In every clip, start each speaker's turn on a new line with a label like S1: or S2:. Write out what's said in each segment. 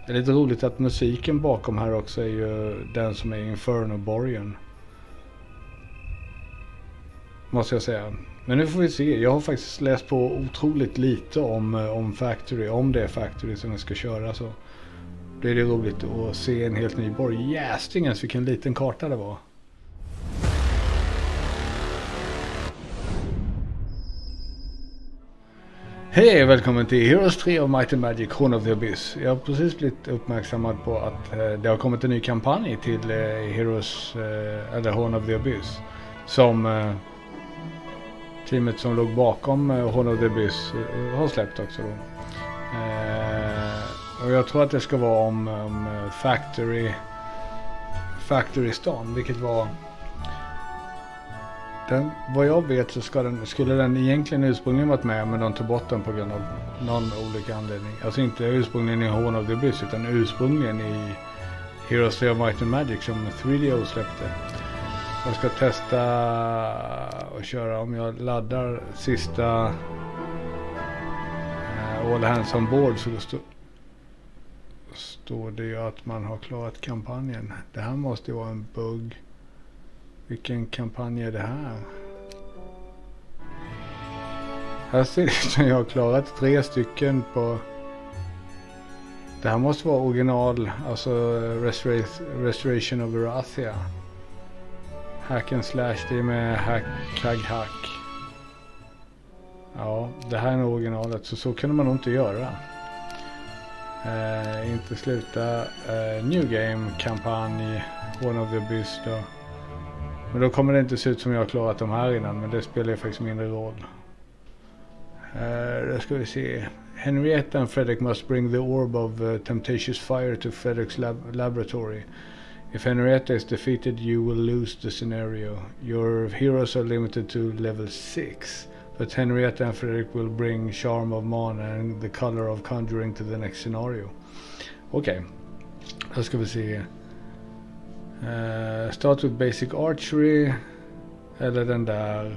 S1: Det är lite roligt att musiken bakom här också är ju den som är Inferno-borgen. Måste jag säga. Men nu får vi se. Jag har faktiskt läst på otroligt lite om Factory. Om det är Factory som jag ska köra så blir det roligt att se en helt ny borg. Jästingens vilken liten karta det var. Hej och välkommen till Heroes 3 of Might and Magic, Horn of the Abyss. Jag har precis blivit uppmärksammad på att det har kommit en ny kampanj till Heroes, eller Horn of the Abyss. Som teamet som låg bakom Horn of the Abyss har släppt också då. Och jag tror att det ska vara om Factory-stan, vilket var... vad jag vet så skulle den egentligen ursprungligen varit med, men de tog bort den på grund av någon olika anledning. Alltså inte ursprungligen i Horn of the Abyss utan ursprungligen i Heroes 3 of Might and Magic som 3DO släppte. Jag ska testa och köra om jag laddar sista All Hands on Board, så står det ju att man har klarat kampanjen. Det här måste ju vara en bugg. Vilken kampanj är det här? Här ser det ut som jag har klarat 3 stycken på... Det här måste vara original, alltså Restoration of Erathia. Hack and slash, det är med hack. Ja, det här är nog originalet, så kunde man nog inte göra. Inte sluta New Game kampanj, One of the Abyss då. Men då kommer det inte se ut som jag har klarat de här innan, men det spelar ju faktiskt mindre roll. Då ska vi se. Henrietta and Frederick must bring the orb of temptatious fire to Frederick's laboratory. If Henrietta is defeated, you will lose the scenario. Your heroes are limited to level 6, but Henrietta and Frederick will bring charm of mana and the color of conjuring to the next scenario. Okej, då ska vi se. Start with basic archery. Eller den där.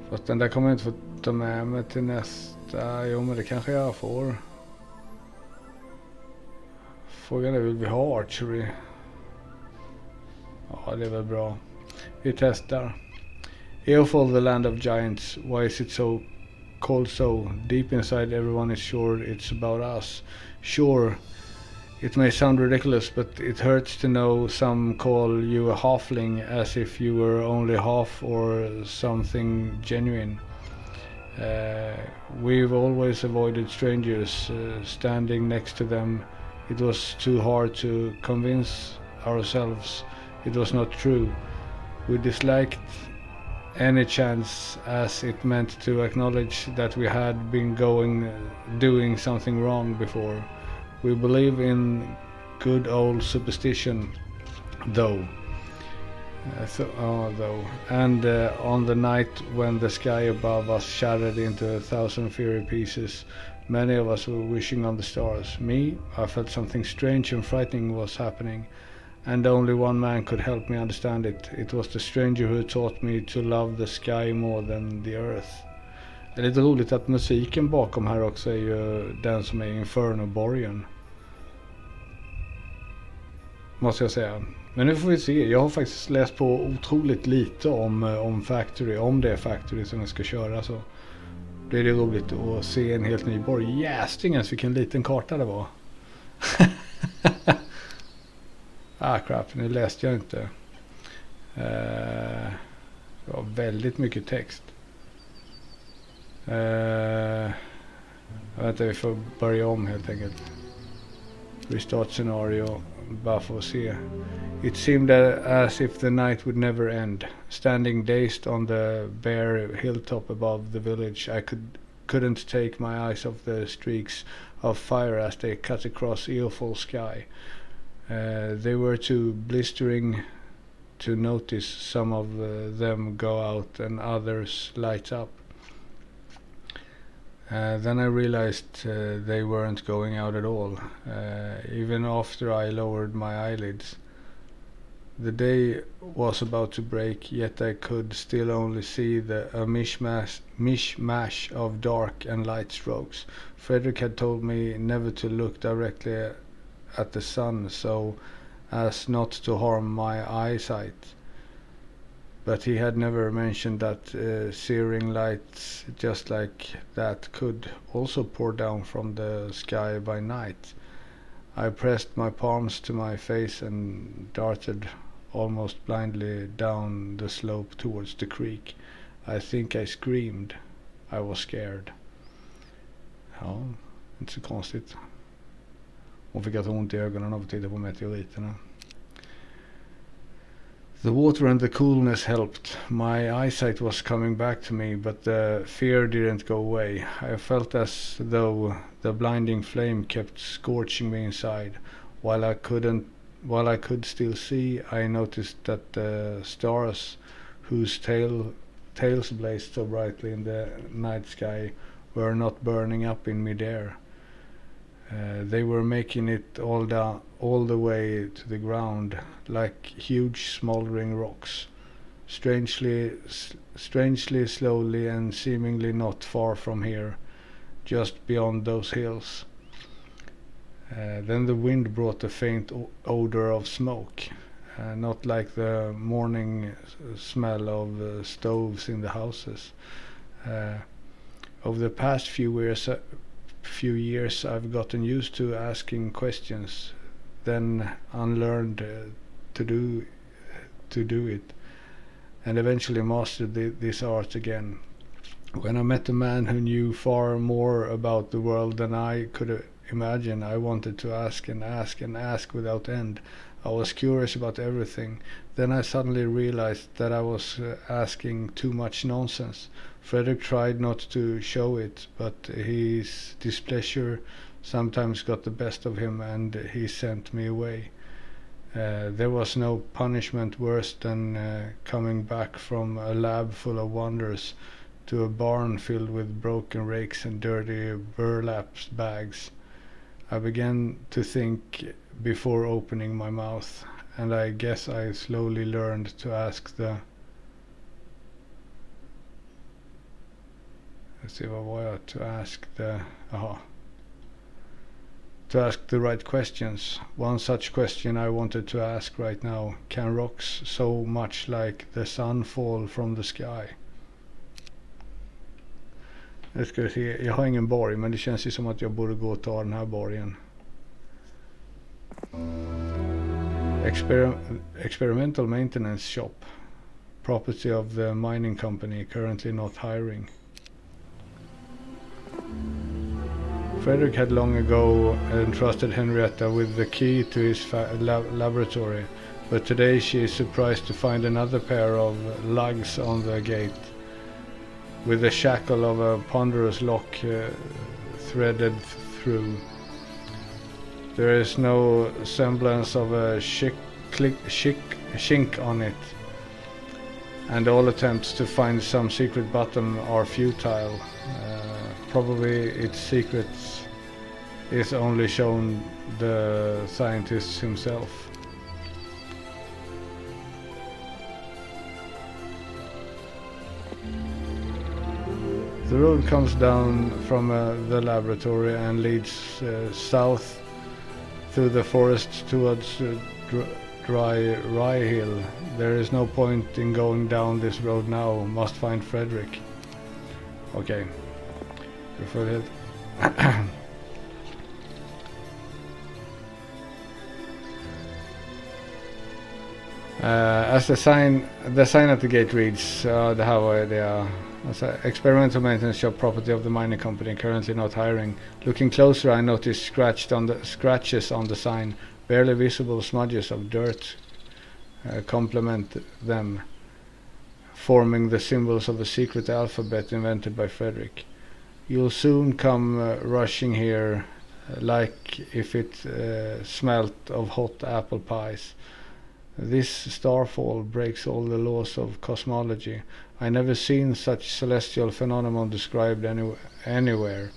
S1: Fast den där kommer jag inte få ta med mig till nästa. Jo, men det kanske jag får. Frågan är, vill vi ha archery? Ja, det är väl bra. Vi testar. Eofall, the land of giants. Why is it so called so? Deep inside everyone is sure it's about us. Sure. It may sound ridiculous, but it hurts to know some call you a halfling as if you were only half or something genuine. We've always avoided strangers, standing next to them. It was too hard to convince ourselves it was not true. We disliked any chance as it meant to acknowledge that we had been doing something wrong before. We believe in good old superstition, though. And on the night when the sky above us shattered into 1,000 fiery pieces, many of us were wishing on the stars. Me, I felt something strange and frightening was happening, and only one man could help me understand it. It was the stranger who taught me to love the sky more than the earth. Det är lite roligt att musiken bakom här också är ju den som är Inferno-borgen. Måste jag säga. Men nu får vi se. Jag har faktiskt läst på otroligt lite om Factory. Om det är Factory som jag ska köra så blir det roligt att se en helt ny borg. Jästingens vilken liten karta det var. Crap, nu läste jag inte. Det var väldigt mycket text. Vänta, vi får börja om helt enkelt. Restart scenario. Bara för att se. It seemed as if the night would never end. Standing dazed on the bare hilltop above the village, I couldn't take my eyes off the streaks of fire as they cut across Eofall sky. They were too blistering to notice some of them go out and others light up. Then I realized they weren't going out at all, even after I lowered my eyelids. The day was about to break, yet I could still only see a mishmash of dark and light strokes. Frederick had told me never to look directly at the sun so as not to harm my eyesight. But he had never mentioned that searing lights just like that could also pour down from the sky by night. I pressed my palms to my face and darted almost blindly down the slope towards the creek. I think I screamed. I was scared. Ja, inte så konstigt. Hon fick alltså ont i ögonen av att titta på meteoriterna. The water and the coolness helped. My eyesight was coming back to me, but the fear didn't go away. I felt as though the blinding flame kept scorching me inside. While I could still see, I noticed that the stars, whose tails blazed so brightly in the night sky, were not burning up in midair. They were making it all the way to the ground, like huge smoldering rocks, strangely slowly and seemingly not far from here, just beyond those hills. Then the wind brought a faint odor of smoke, not like the morning smell of stoves in the houses. Over the past few years I've gotten used to asking questions, then unlearned to do it, and eventually mastered this art again. When I met a man who knew far more about the world than I could imagine, I wanted to ask and ask and ask without end. I was curious about everything. Then I suddenly realized that I was asking too much nonsense. Frederick tried not to show it, but his displeasure sometimes got the best of him, and he sent me away. There was no punishment worse than coming back from a lab full of wonders to a barn filled with broken rakes and dirty burlap bags. I began to think before opening my mouth, and I guess I slowly learned to ask the... Let's see, what was it? To ask the right questions. One such question I wanted to ask right now: can rocks so much like the sun fall from the sky? Jag ska se, jag har ingen borg, men det känns ju som att jag borde gå och ta den här borgen. Experimental maintenance shop, property of the mining company, currently not hiring. Frederick had long ago entrusted Henrietta with the key to his laboratory, but today she is surprised to find another pair of lugs on the gate, with the shackle of a ponderous lock threaded through. There is no semblance of a chink on it, and all attempts to find some secret button are futile. Probably its secrets is only shown the scientist himself. The road comes down from the laboratory and leads south through the forest towards dry rye hill. There is no point in going down this road now. Must find Frederick. Okay. Before that. As the sign at the gate reads, det här var det. Experimental maintenance shop, property of the mining company, currently not hiring. Looking closer, I noticed scratches on the sign, barely visible smudges of dirt complement them, forming the symbols of a secret alphabet invented by Frederick. You'll soon come rushing here, like if it smelt of hot apple pies. This starfall breaks all the laws of cosmology. I never seen such celestial phenomenon described anywhere.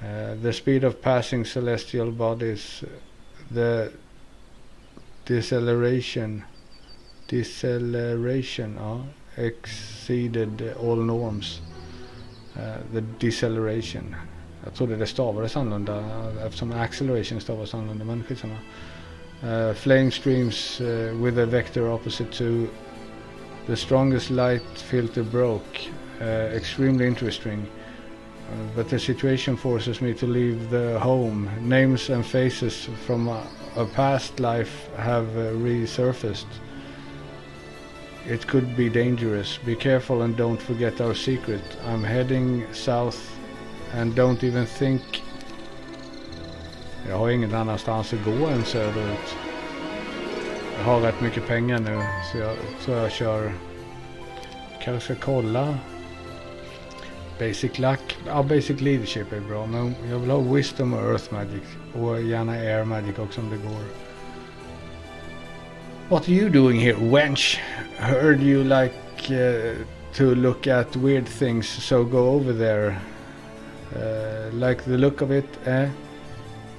S1: The speed of passing celestial bodies, the deceleration deceleration, exceeded all norms. The deceleration. Jag trodde det stavades annorlunda eftersom acceleration stavades annorlunda, men skitsamma. Flame streams with a vector opposite to the strongest light filter broke. Extremely interesting. But the situation forces me to leave the home. Names and faces from a past life have resurfaced. It could be dangerous. Be careful and don't forget our secret. I'm heading south and don't even think. Jag har ingen annanstans att gå än söderut. Jag har rätt mycket pengar nu så jag tror jag kör. Kanske ska kolla. Basic luck. Ja, basic leadership är bra, men jag vill ha wisdom och earth magic och gärna air magic också om det går. What are you doing here, wench? Heard you like to look at weird things, so go over there. Like the look of it, eh?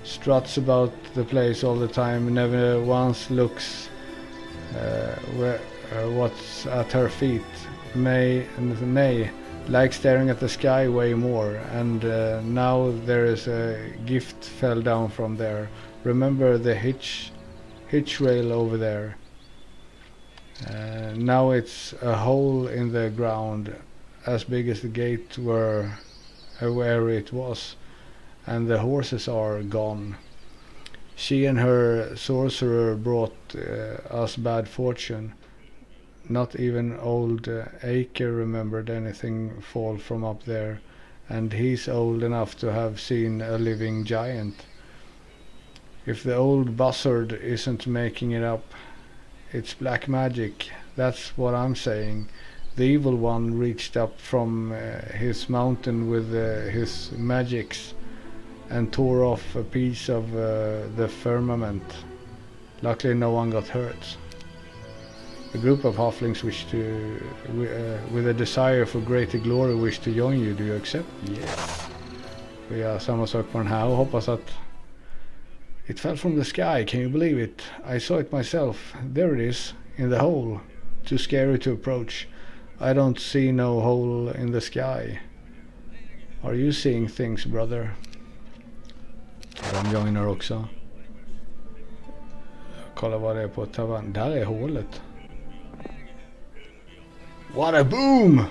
S1: Struts about the place all the time, never once looks what's at her feet. Nay, like staring at the sky way more, and now there is a gift fell down from there. Remember the hitch rail over there? Now it's a hole in the ground as big as the gate where it was, and the horses are gone. She and her sorcerer brought us bad fortune. Not even old Acre remembered anything fall from up there, and he's old enough to have seen a living giant. If the old buzzard isn't making it up, it's black magic. That's what I'm saying. The evil one reached up from his mountain with his magics and tore off a piece of the firmament. Luckily no one got hurt. A group of halflings wish to, with a desire for greater glory, wish to join you. Do you accept? Yes. Vi gör samma sak på den här och hoppas att it fell from the sky. Can you believe it? I saw it myself. There it is, in the hole. Too scary to approach. I don't see no hole in the sky. Are you seeing things, brother? De joinar också. Kolla vad det är på tavern. Där är hålet. What a boom!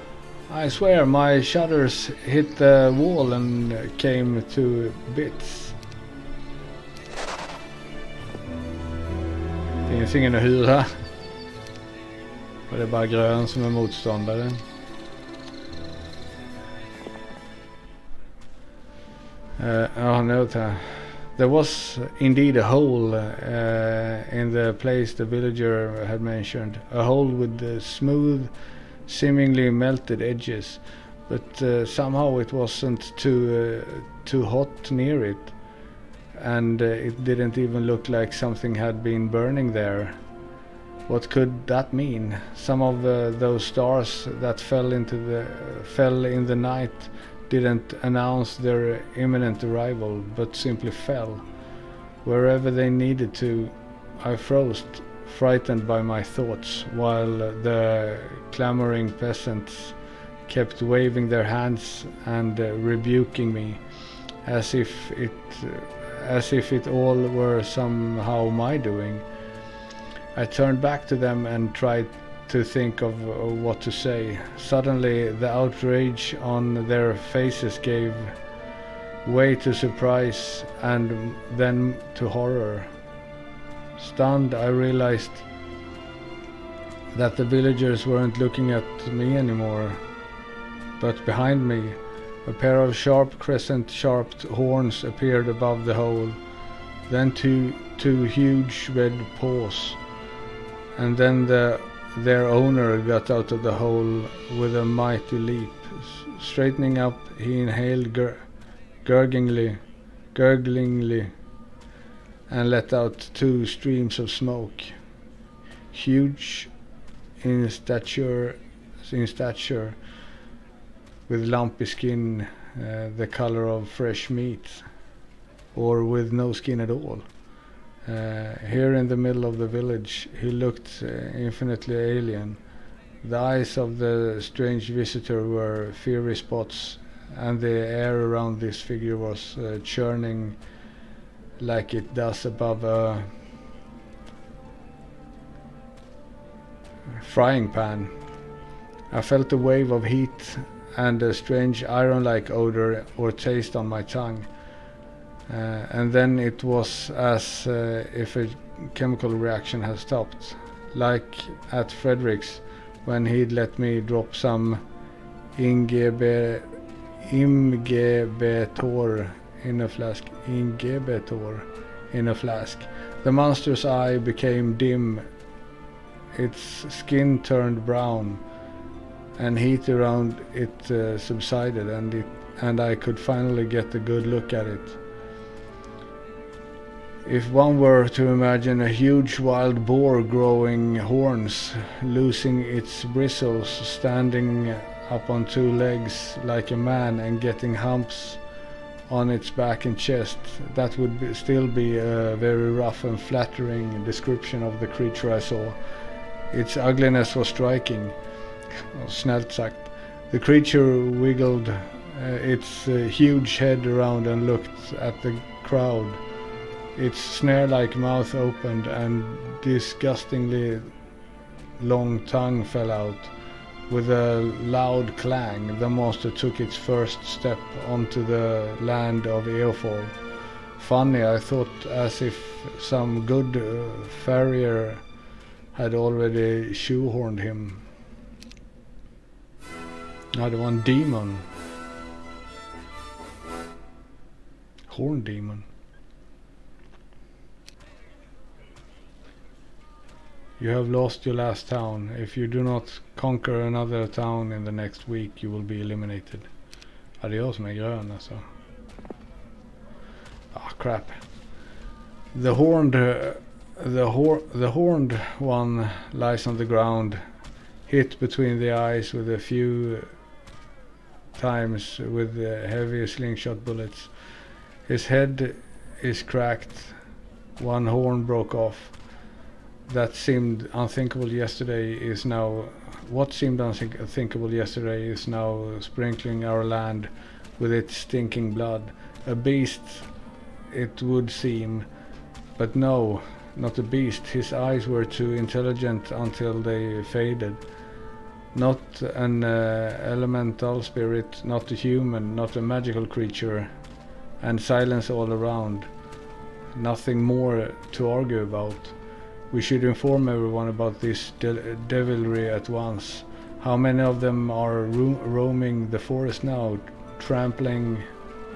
S1: I swear my shutters hit the wall and came to bits. Det finns ingen att hyra. Och det är bara grön som är motståndare. Ja, nu tar There was indeed a hole in the place the villager had mentioned. A hole with smooth, seemingly melted edges. But somehow it wasn't too hot near it. And it didn't even look like something had been burning there. What could that mean? Some of those stars that fell in the night didn't announce their imminent arrival, but simply fell. Wherever they needed to, I froze, frightened by my thoughts, while the clamoring peasants kept waving their hands and rebuking me, as if it all were somehow my doing. I turned back to them and tried to think of what to say. Suddenly the outrage on their faces gave way to surprise and then to horror. Stunned, I realized that the villagers weren't looking at me anymore, but behind me a pair of sharp crescent-sharped horns appeared above the hole, then two huge red paws, and then their owner got out of the hole with a mighty leap. Straightening up, he inhaled gurglingly, and let out two streams of smoke, huge in stature, with lumpy skin the color of fresh meat, or with no skin at all. Here in the middle of the village, he looked infinitely alien. The eyes of the strange visitor were fiery spots, and the air around this figure was churning like it does above a frying pan. I felt a wave of heat and a strange iron-like odor or taste on my tongue. And then it was as if a chemical reaction had stopped, like at Frederick's when he'd let me drop some imgebetor in a flask. Imgebetor in a flask. The monster's eye became dim, its skin turned brown, and heat around it subsided, and I could finally get a good look at it. If one were to imagine a huge wild boar growing horns, losing its bristles, standing up on two legs like a man and getting humps on its back and chest, that would still be a very rough and flattering description of the creature I saw. Its ugliness was striking. Snällt sagt. The creature wiggled its huge head around and looked at the crowd. Its snare-like mouth opened and disgustingly long tongue fell out. With a loud clang, the monster took its first step onto the land of Eofol. Funny, I thought, as if some good farrier had already shoehorned him. Ja, det var en demon. Horn demon. You have lost your last town. If you do not conquer another town in the next week, you will be eliminated. Ja, det är jag som är grön alltså. Ah, crap. The horned one lies on the ground, hit between the eyes with a few times with heavy slingshot bullets. His head is cracked. One horn broke off. That seemed unthinkable yesterday is now... What seemed unthinkable yesterday is now sprinkling our land with its stinking blood. A beast, it would seem. But no, not a beast. His eyes were too intelligent until they faded. Not an elemental spirit, not a human, not a magical creature. And silence all around. Nothing more to argue about. We should inform everyone about this devilry at once. How many of them are roaming the forest now, trampling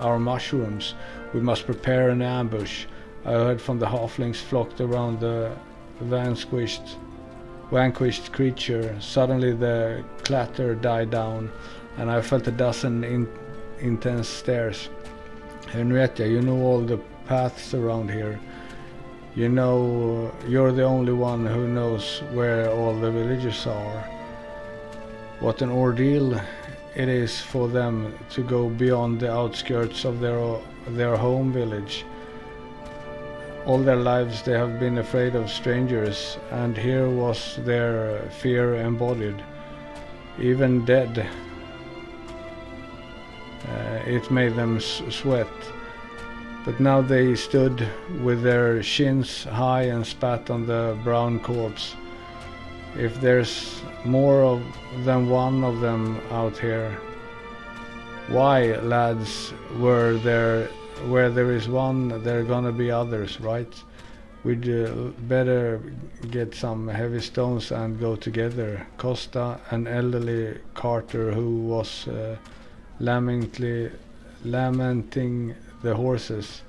S1: our mushrooms? We must prepare an ambush. I heard from the halflings flocked around the vanquished creature. Suddenly the clatter died down, and I felt a dozen intense stares. Henrietta, you know all the paths around here. You know, you're the only one who knows where all the villages are. What an ordeal it is for them to go beyond the outskirts of their home village. All their lives they have been afraid of strangers, and here was their fear embodied. Even dead, it made them sweat. But now they stood with their shins high and spat on the brown corpse. If there's more than one of them out here, why, lads, where there is one, there are gonna be others, right? We'd better get some heavy stones and go together. Costa, an elderly carter who was lamenting the horses,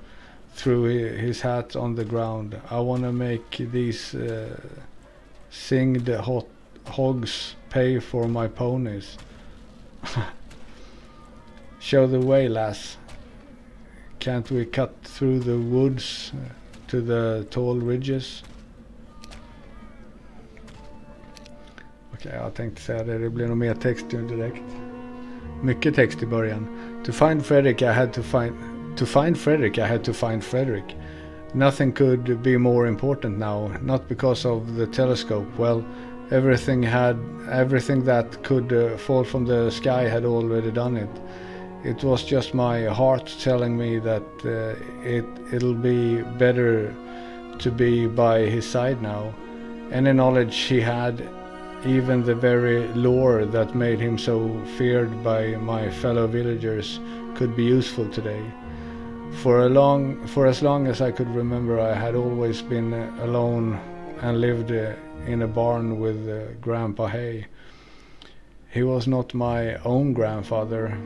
S1: threw his hat on the ground. I want to make these singed hogs pay for my ponies. Show the way, lass. Can't we cut through the woods to the tall ridges? Okej, jag tänkte säga det. Det blir nog mer text direkt. Mycket text i början. To find Frederick, I had to find Frederick. Nothing could be more important now, not because of the telescope. Well, everything that could fall from the sky had already done it. It was just my heart telling me that it'll be better to be by his side now. Any knowledge he had, even the very lore that made him so feared by my fellow villagers, could be useful today. For as long as I could remember, I had always been alone and lived in a barn with Grandpa Hay. He was not my own grandfather,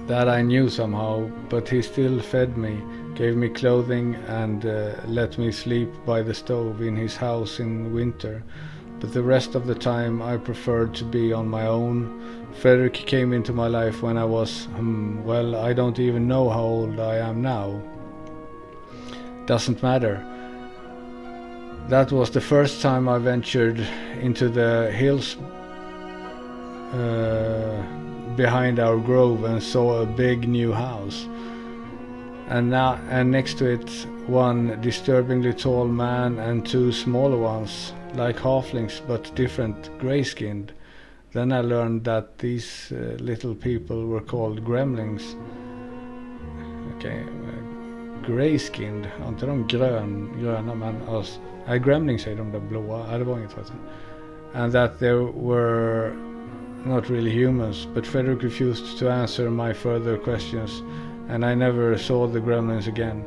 S1: that I knew somehow, but he still fed me, gave me clothing, and let me sleep by the stove in his house in winter. But the rest of the time I preferred to be on my own. Frederick came into my life when I was, well, I don't even know how old I am now. Doesn't matter. That was the first time I ventured into the hills behind our grove and saw a big new house. And next to it, one disturbingly tall man and two smaller ones, like halflings but different, grey-skinned. Then I learned that these little people were called gremlings. Okay, grey-skinned, inte de gröna, men gremlings är de där blåa, det var inget vet. And that they were not really humans, but Frederick refused to answer my further questions, and I never saw the gremlins again.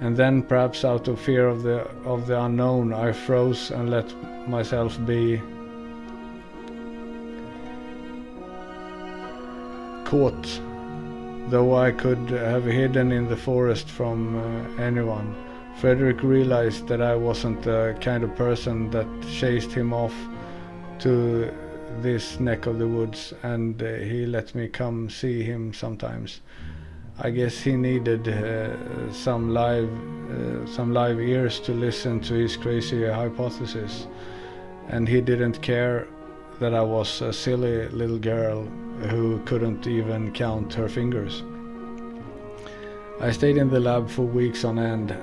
S1: And then, perhaps out of fear of the unknown, I froze and let myself be caught, though I could have hidden in the forest from anyone. Frederick realized that I wasn't the kind of person that chased him off to this neck of the woods, and he let me come see him sometimes. I guess he needed some live ears to listen to his crazy hypothesis, and he didn't care that I was a silly little girl who couldn't even count her fingers. I stayed in the lab for weeks on end,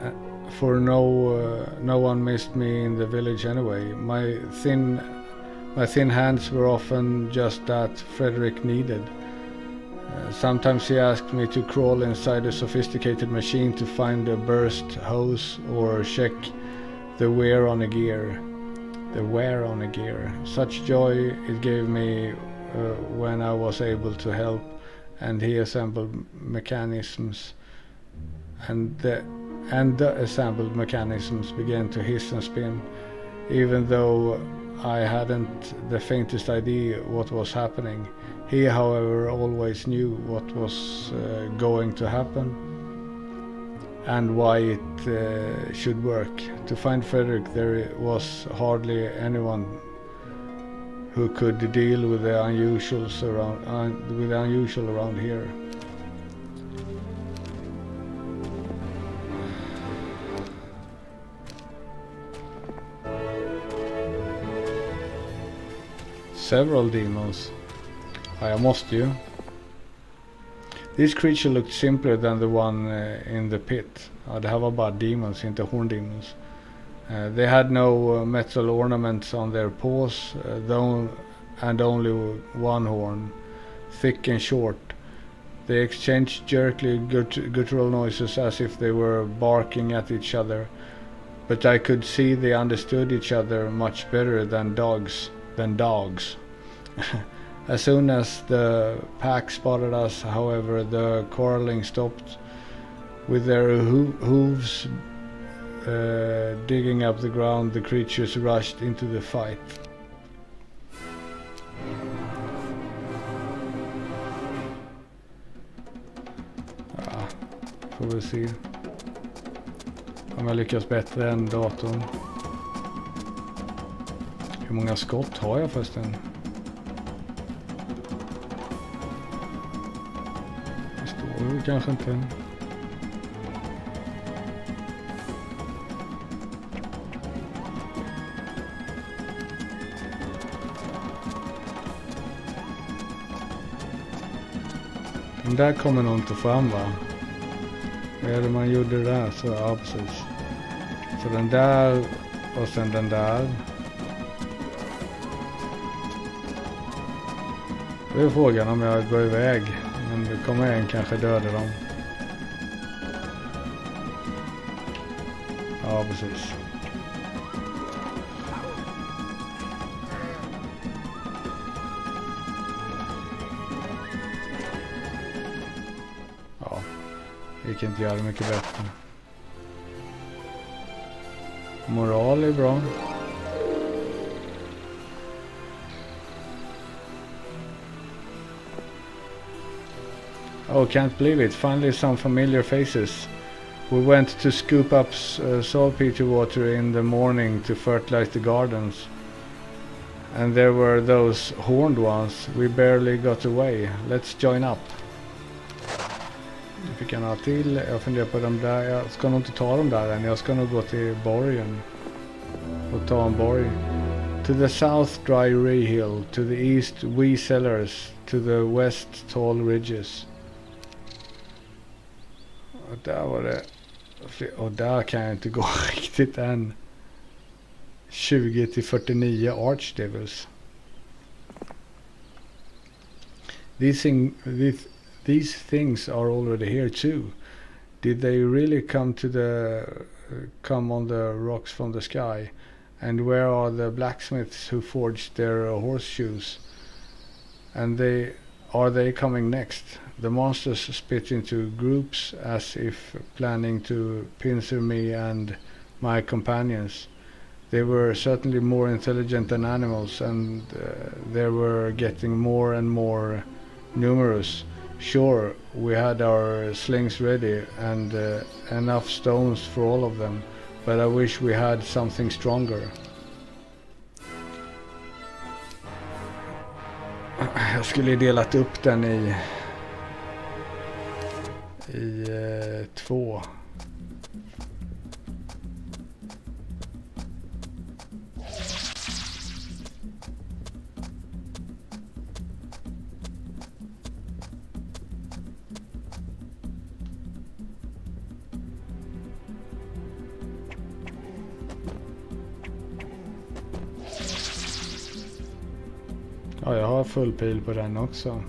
S1: for no one missed me in the village anyway. My thin hands were often just that Frederick needed. Sometimes he asked me to crawl inside a sophisticated machine to find a burst hose or check the wear on a gear. Such joy it gave me when I was able to help, and he assembled mechanisms, and the assembled mechanisms began to hiss and spin, even though I hadn't the faintest idea what was happening. He, however, always knew what was going to happen and why it should work. To find Frederick, there was hardly anyone who could deal with the unusual around here. Several demons. I måste ju. This creature looked simpler than the one in the pit. Det här var bara demons, inte horndemons. They had no metal ornaments on their paws, and only one horn, thick and short. They exchanged jerky guttural noises as if they were barking at each other, but I could see they understood each other much better than dogs. As soon as the pack spotted us, however, the quarreling stopped. With their hooves digging up the ground, the creatures rushed into the fight. Får vi se om jag lyckas bättre än datorn. Hur många skott har jag förresten? Det står kanske inte. Den där kommer nog inte fram, va? Vad är det man gjorde där? Så, ja, precis. Så den där och sen den där. Det är frågan om jag går iväg. Men då kommer jag kanske döda dem. Ja, precis. Ja, vi kan inte göra det mycket bättre. Moral är bra. Oh, can't believe it. Finally some familiar faces. We went to scoop up saltpeter water in the morning to fertilize the gardens. And there were those horned ones. We barely got away. Let's join up. Nu fick jag några till. Jag funderar på dem där. Jag ska nog inte ta dem där än. Jag ska nog gå till borgen. Och ta en borg. To the south dry rehill. To the east wee cellars. To the west tall ridges. Och där var det. Och där kan jag inte gå riktigt än. 20 till 49 archdevils. These things are already here too. Did they really come on the rocks from the sky? And where are the blacksmiths who forged their horseshoes? And are they coming next? The monsters split into groups as if planning to pincer me and my companions. They were certainly more intelligent than animals, and they were getting more and more numerous. Sure, we had our slings ready and enough stones for all of them, but I wish we had something stronger. Jag skulle delat upp den i två. Ja, jag har full pil på den också.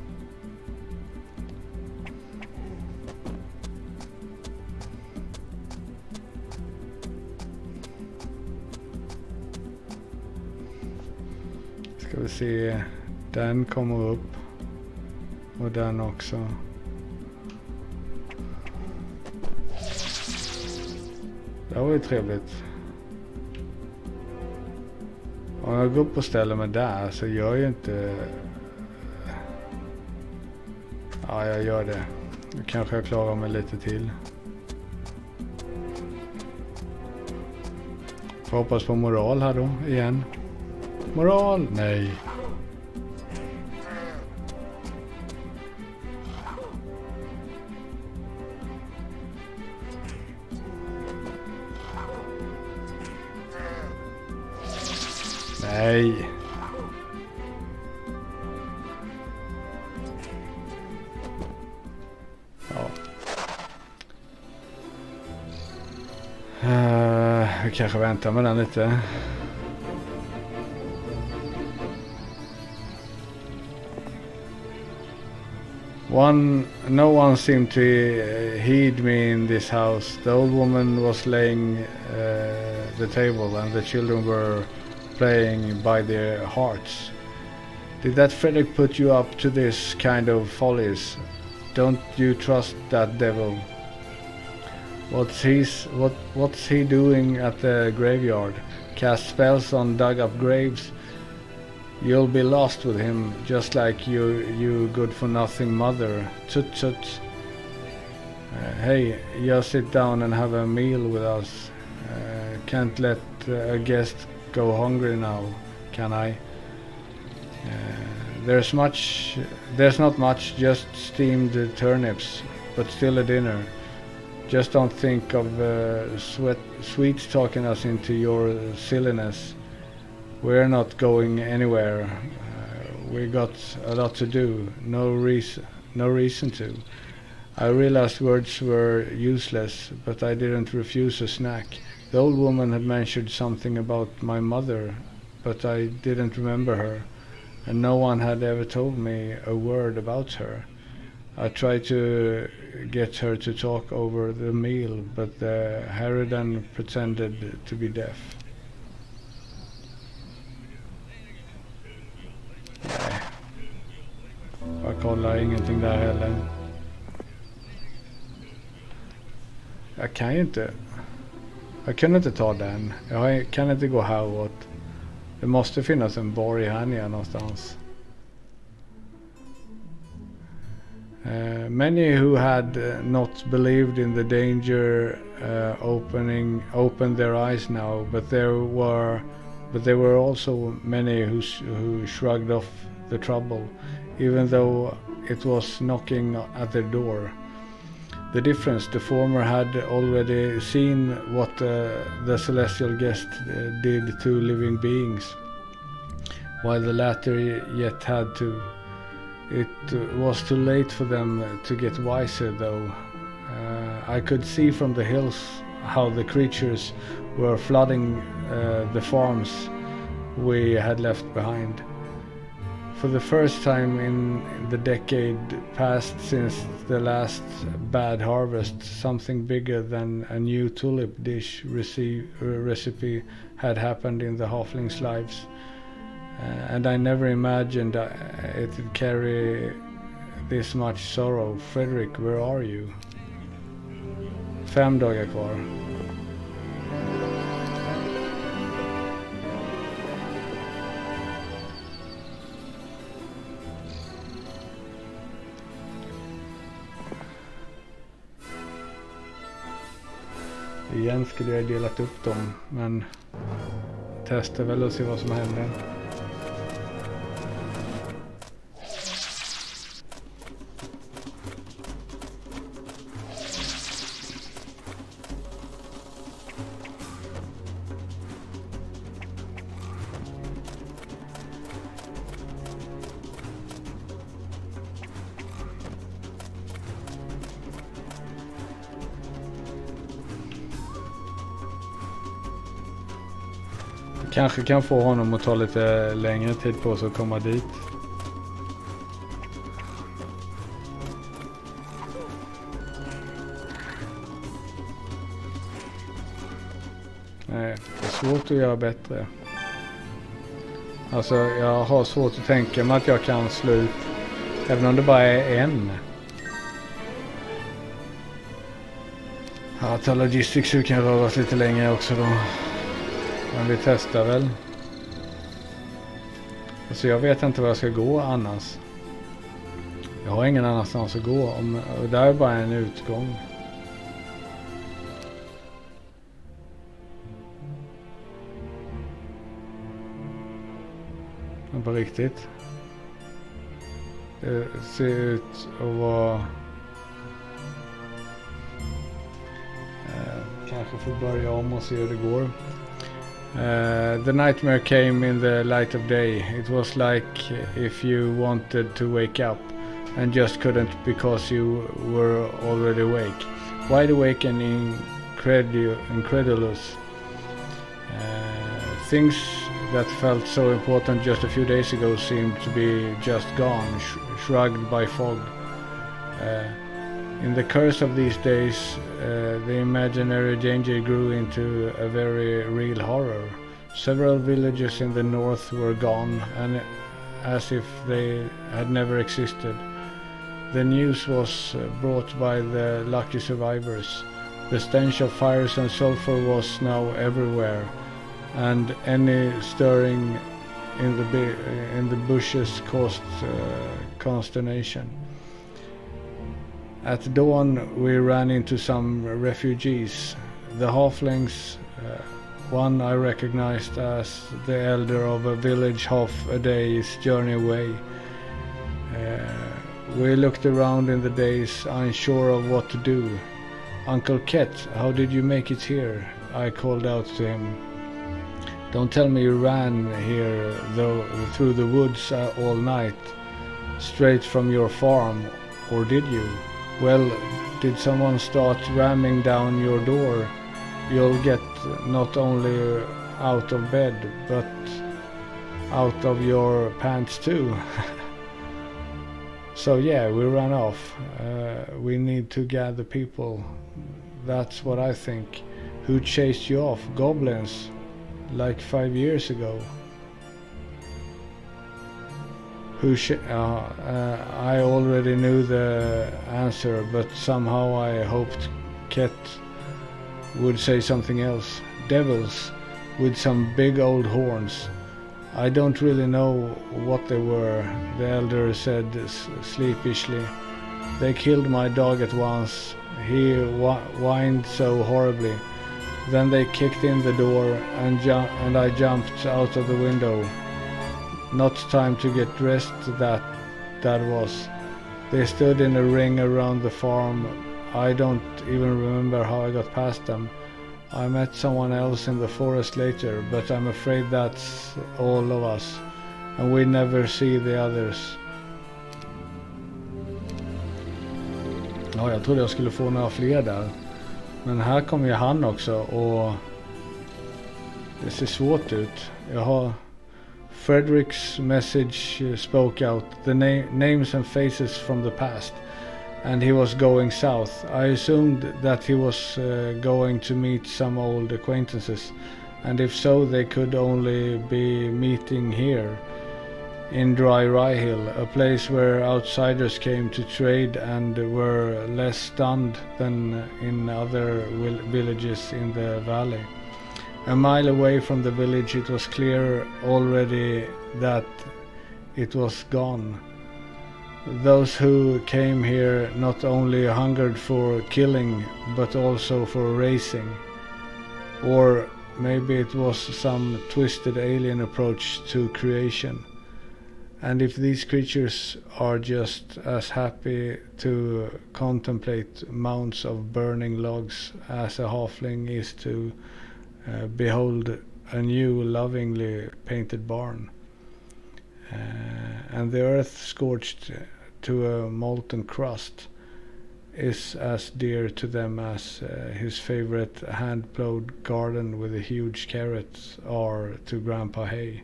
S1: Ska vi se. Den kommer upp. Och den också. Det var ju trevligt. Om jag går upp och ställer mig där så gör jag inte... Ja, jag gör det. Nu kanske jag klarar mig lite till. Får hoppas på moral här då, igen. Moral? Nej. Nej. Ja. Vi kanske väntar med den lite. No one seemed to heed me in this house. The old woman was laying the table and the children were playing by their hearts. Did that Frederick put you up to this kind of follies? Don't you trust that devil? What's he doing at the graveyard? Cast spells on dug up graves? You'll be lost with him, just like you good for nothing mother. Tut tut. Hey, just sit down and have a meal with us. Can't let a guest go hungry now, can I? There's not much, just steamed turnips, but still a dinner. Just don't think of sweets talking us into your silliness. We're not going anywhere. We got a lot to do. No reason to. I realized words were useless, but I didn't refuse a snack. The old woman had mentioned something about my mother, but I didn't remember her, and no one had ever told me a word about her. I tried to get her to talk over the meal, but the harridan pretended to be deaf. Nej. Jag kollar ingenting där heller. Jag kan ju inte. Jag kunde inte ta den. Jag kan inte gå häråt. Det måste finnas en borg här nere någonstans. Many who had not believed in the danger opened their eyes now, but there were also many who shrugged off the trouble, even though it was knocking at their door. The difference: the former had already seen what the celestial guest did to living beings, while the latter yet had to. It was too late for them to get wiser, though. I could see from the hills how the creatures were flooding the farms we had left behind. For the first time in the decade past since the last bad harvest, something bigger than a new tulip dish recipe had happened in the halflings' lives. And I never imagined it would carry this much sorrow. Frederick, where are you? 5 dagar kvar. Igen skulle jag delat upp dem, men testar väl och se vad som händer. Kanske kan få honom att ta lite längre tid på sig att komma dit. Nej, det är svårt att göra bättre. Alltså jag har svårt att tänka mig att jag kan slå ut, även om det bara är en. Ja, ta logistics så kan röra oss lite längre också då. Men vi testar väl. Alltså jag vet inte var jag ska gå annars. Jag har ingen annanstans att gå. Och där är bara en utgång. Men på riktigt. Det ser ut att vara... kanske får börja om och se hur det går. The nightmare came in the light of day. It was like if you wanted to wake up and just couldn't because you were already awake. Wide awake and incredulous. Things that felt so important just a few days ago seemed to be just gone, shrugged by fog. In the curse of these days, the imaginary danger grew into a very real horror. Several villages in the north were gone, and as if they had never existed. The news was brought by the lucky survivors. The stench of fires and sulfur was now everywhere, and any stirring in the bushes caused consternation. At dawn we ran into some refugees. The halflings, one I recognized as the elder of a village half a day's journey away. We looked around in the days, unsure of what to do. Uncle Ket, how did you make it here? I called out to him. Don't tell me you ran here through the woods all night, straight from your farm, or did you? Well, did someone start ramming down your door? You'll get not only out of bed, but out of your pants too. So yeah, we ran off. We need to gather people. That's what I think. Who chased you off? Goblins? Like 5 years ago. I already knew the answer, but somehow I hoped Ket would say something else. Devils with some big old horns. I don't really know what they were, the elder said sleepishly. They killed my dog at once. He whined so horribly. Then they kicked in the door and I jumped out of the window. Not time to get dressed, that was. They stood in a ring around the farm. I don't even remember how I got past them. I met someone else in the forest later, but I'm afraid that's all of us. And we never see the others. Ja, jag trodde jag skulle få några fler där. Men här kommer ju han också och det ser svårt ut. Jag har Frederick's message spoke out the names and faces from the past, and he was going south. I assumed that he was going to meet some old acquaintances, and if so, they could only be meeting here in Dry Rye Hill, a place where outsiders came to trade and were less stunned than in other villages in the valley. A mile away from the village, it was clear already that it was gone. Those who came here not only hungered for killing, but also for racing. Or maybe it was some twisted alien approach to creation. And if these creatures are just as happy to contemplate mounds of burning logs as a halfling is to behold a new lovingly painted barn, and the earth scorched to a molten crust is as dear to them as his favorite hand-plowed garden with the huge carrots are to Grandpa Hay.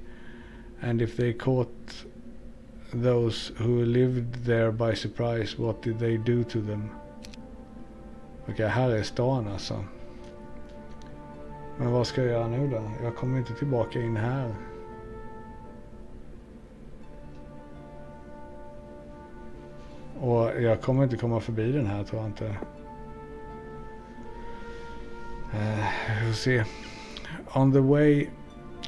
S1: And if they caught those who lived there by surprise, what did they do to them? Okej, här är stan alltså. Men vad ska jag göra nu då? Jag kommer inte tillbaka in här. Och jag kommer inte komma förbi den här, tror jag inte. Vi får se.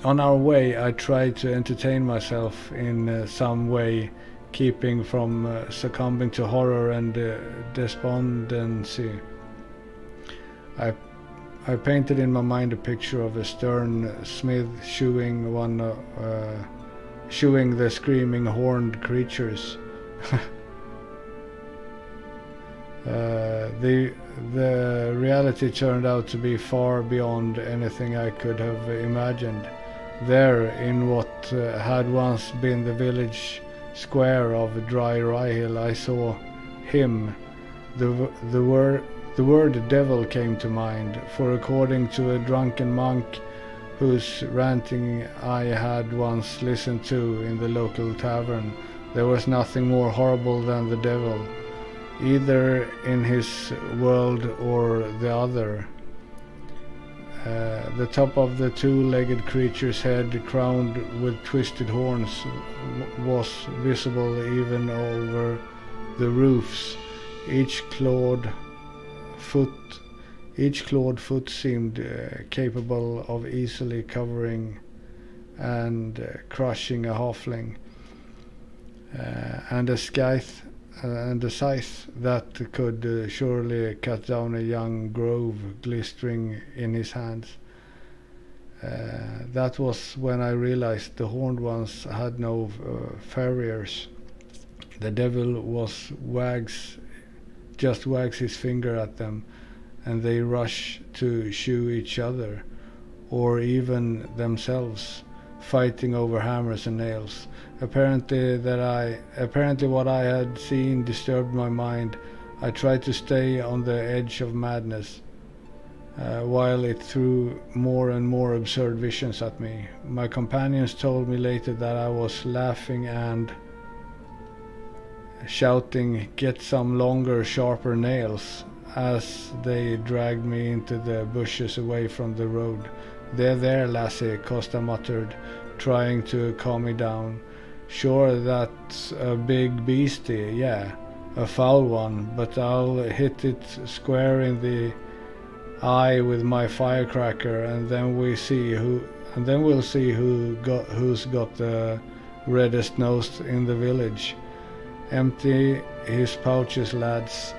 S1: On our way, I tried to entertain myself in some way, keeping from succumbing to horror and despondency. I painted in my mind a picture of a stern smith shooing the screaming horned creatures. The reality turned out to be far beyond anything I could have imagined. There, in what had once been the village square of Dry Rye Hill, I saw him. The word devil came to mind, for according to a drunken monk whose ranting I had once listened to in the local tavern, there was nothing more horrible than the devil, either in his world or the other. The top of the two-legged creature's head, crowned with twisted horns, was visible even over the roofs. Each clawed foot seemed capable of easily covering and crushing a halfling, and a scythe that could surely cut down a young grove glistering in his hands. That was when I realized the horned ones had no farriers. The devil just wags his finger at them, and they rush to shoo each other, or even themselves, fighting over hammers and nails. Apparently what I had seen disturbed my mind. I tried to stay on the edge of madness, while it threw more and more absurd visions at me. My companions told me later that I was laughing and shouting, "Get some longer, sharper nails," as they dragged me into the bushes away from the road. There, lassie," Costa muttered, trying to calm me down. "Sure, that's a big beastie, yeah, a foul one, but I'll hit it square in the eye with my firecracker, and then we'll see who's got the reddest nose in the village. Empty his pouches, lads.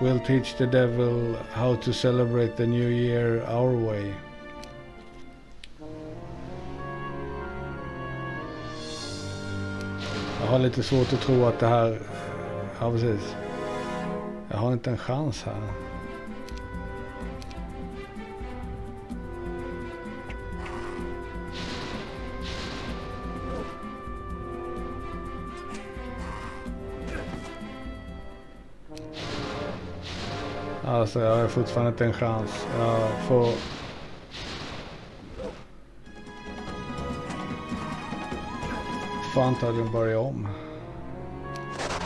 S1: We'll teach the devil how to celebrate the new year our way." Jag har lite svårt att tro att det här... Ja, precis. Jag har inte en chans här. Alltså, jag har fortfarande inte en chans. Jag får... antagligen börja om.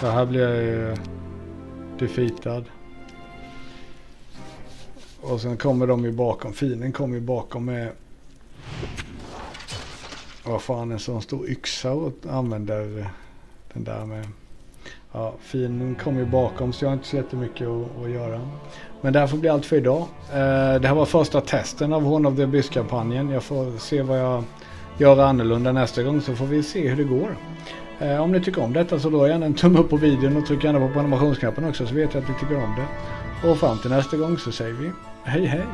S1: Så här blir jag ju defeatad. Och sen kommer de ju bakom. Fienden kommer ju bakom med... Vad fan, en sån stor yxa och använder den där med... Ja, fienden kommer ju bakom, så jag har inte så jättemycket att göra. Men det här får bli allt för idag. Det här var första testen av One of the Abyss-kampanjen. Jag får se vad jag gör annorlunda nästa gång, så får vi se hur det går. Om ni tycker om detta så då gärna en tumme upp på videon och tryck gärna på animationsknappen också, så vet jag att ni tycker om det. Och fram till nästa gång så säger vi hej hej!